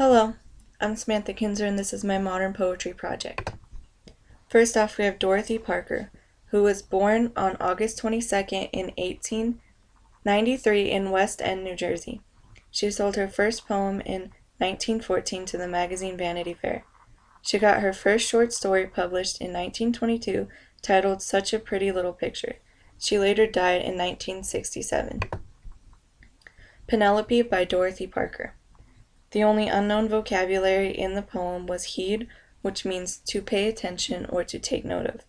Hello, I'm Samantha Kinzer and this is my modern poetry project. First off, we have Dorothy Parker, who was born on August 22nd in 1893 in West End, New Jersey. She sold her first poem in 1914 to the magazine Vanity Fair. She got her first short story published in 1922 titled Such a Pretty Little Picture. She later died in 1967. Penelope by Dorothy Parker. The only unknown vocabulary in the poem was heed, which means to pay attention or to take note of.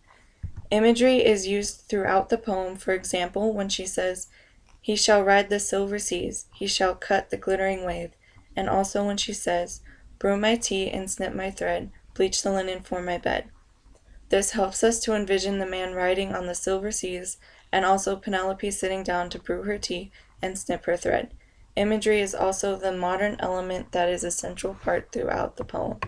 Imagery is used throughout the poem, for example, when she says, "He shall ride the silver seas, he shall cut the glittering wave," and also when she says, "Brew my tea and snip my thread, bleach the linen for my bed." This helps us to envision the man riding on the silver seas, and also Penelope sitting down to brew her tea and snip her thread. Imagery is also the modern element that is a central part throughout the poem.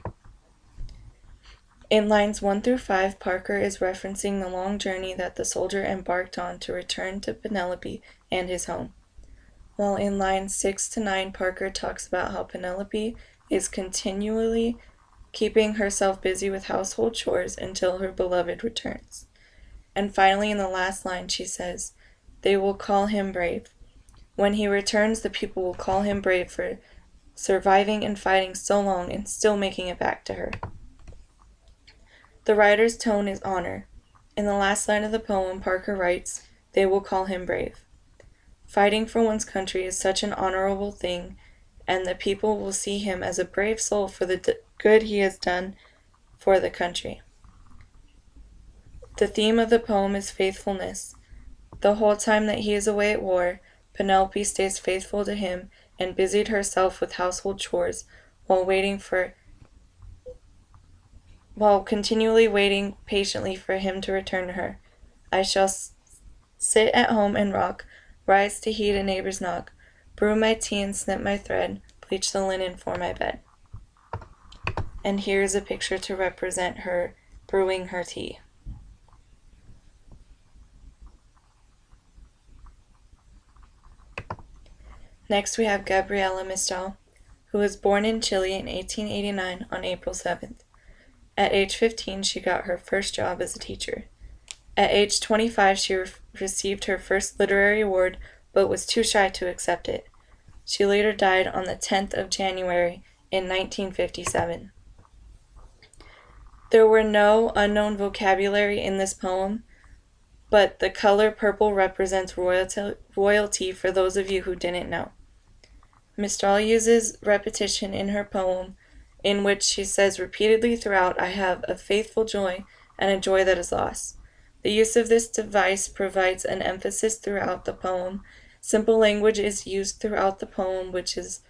In lines 1 through 5, Parker is referencing the long journey that the soldier embarked on to return to Penelope and his home. While in lines 6 to 9, Parker talks about how Penelope is continually keeping herself busy with household chores until her beloved returns. And finally, in the last line, she says, "They will call him brave. When he returns, the people will call him brave for surviving and fighting so long and still making it back to her." The writer's tone is honor. In the last line of the poem, Parker writes, "They will call him brave." Fighting for one's country is such an honorable thing, and the people will see him as a brave soul for the good he has done for the country. The theme of the poem is faithfulness. The whole time that he is away at war, Penelope stays faithful to him and busied herself with household chores while continually waiting patiently for him to return to her. "I shall sit at home and rock, rise to heed a neighbor's knock, brew my tea and snip my thread, bleach the linen for my bed." And here's a picture to represent her brewing her tea. Next we have Gabriela Mistral, who was born in Chile in 1889 on April 7th. At age 15, she got her first job as a teacher. At age 25, she received her first literary award, but was too shy to accept it. She later died on the 10th of January in 1957. There were no unknown vocabulary in this poem, but the color purple represents royalty for those of you who didn't know. Mistral uses repetition in her poem, in which she says repeatedly throughout, "I have a faithful joy and a joy that is lost." The use of this device provides an emphasis throughout the poem. Simple language is used throughout the poem, which is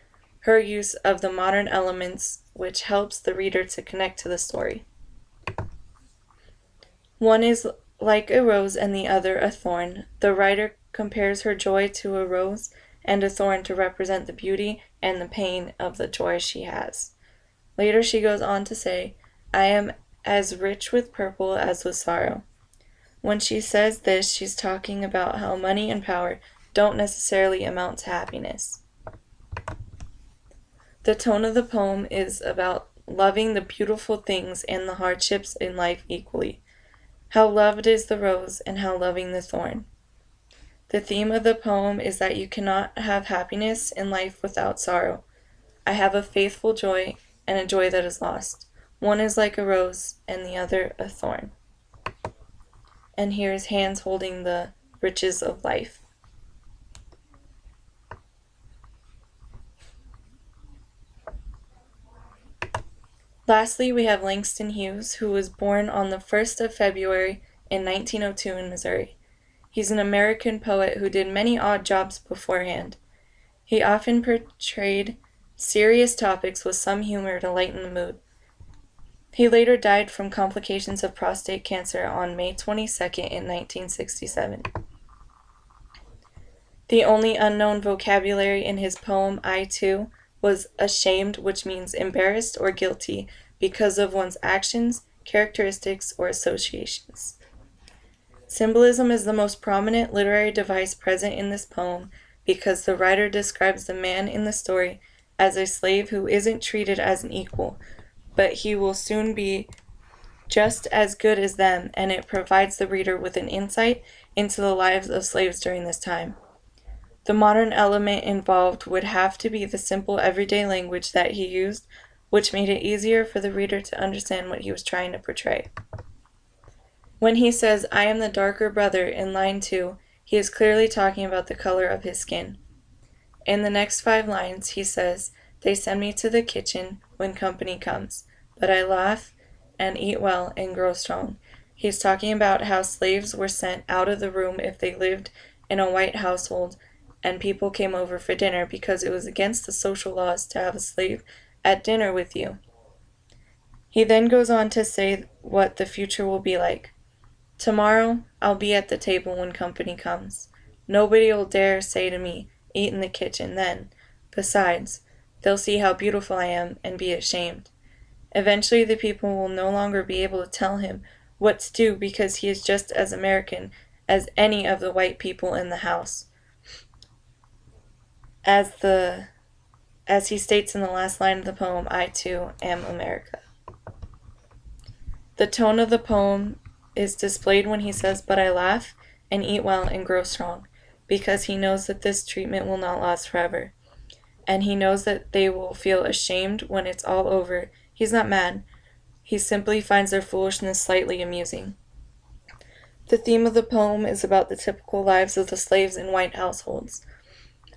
her use of the modern elements, which helps the reader to connect to the story. One is like a rose and the other a thorn. The writer compares her joy to a rose and a thorn to represent the beauty and the pain of the joy she has. Later she goes on to say, "I am as rich with purple as with sorrow." When she says this, she's talking about how money and power don't necessarily amount to happiness. The tone of the poem is about loving the beautiful things and the hardships in life equally. How loved is the rose and how loving the thorn. The theme of the poem is that you cannot have happiness in life without sorrow. I have a faithful joy and a joy that is lost. One is like a rose and the other a thorn. And here's hands holding the riches of life. Lastly, we have Langston Hughes, who was born on the 1st of February in 1902 in Missouri. He's an American poet who did many odd jobs beforehand. He often portrayed serious topics with some humor to lighten the mood. He later died from complications of prostate cancer on May 22nd in 1967. The only unknown vocabulary in his poem, "I Too," was ashamed, which means embarrassed or guilty because of one's actions, characteristics, or associations. Symbolism is the most prominent literary device present in this poem because the writer describes the man in the story as a slave who isn't treated as an equal, but he will soon be just as good as them, and it provides the reader with an insight into the lives of slaves during this time. The modern element involved would have to be the simple everyday language that he used, which made it easier for the reader to understand what he was trying to portray. When he says, "I am the darker brother" in line 2, he is clearly talking about the color of his skin. In the next 5 lines, he says, "They send me to the kitchen when company comes, but I laugh and eat well and grow strong." He's talking about how slaves were sent out of the room if they lived in a white household and people came over for dinner because it was against the social laws to have a slave at dinner with you. He then goes on to say what the future will be like. "Tomorrow, I'll be at the table when company comes. Nobody'll dare say to me, 'Eat in the kitchen,' then. Besides, they'll see how beautiful I am and be ashamed. Eventually the people will no longer be able to tell him what to do because he is just as American as any of the white people in the house." As he states in the last line of the poem, "I too am America." The tone of the poem is displayed when he says, "But I laugh and eat well and grow strong," because he knows that this treatment will not last forever. And he knows that they will feel ashamed when it's all over. He's not mad. He simply finds their foolishness slightly amusing. The theme of the poem is about the typical lives of the slaves in white households.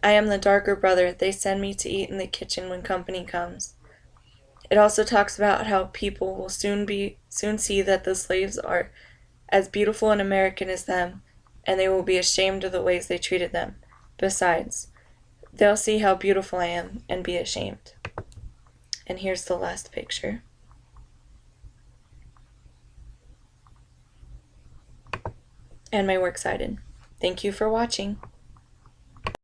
"I am the darker brother. They send me to eat in the kitchen when company comes." It also talks about how people will soon see that the slaves are as beautiful and American as them, and they will be ashamed of the ways they treated them. Besides, they'll see how beautiful I am and be ashamed. And here's the last picture. And my works cited. Thank you for watching.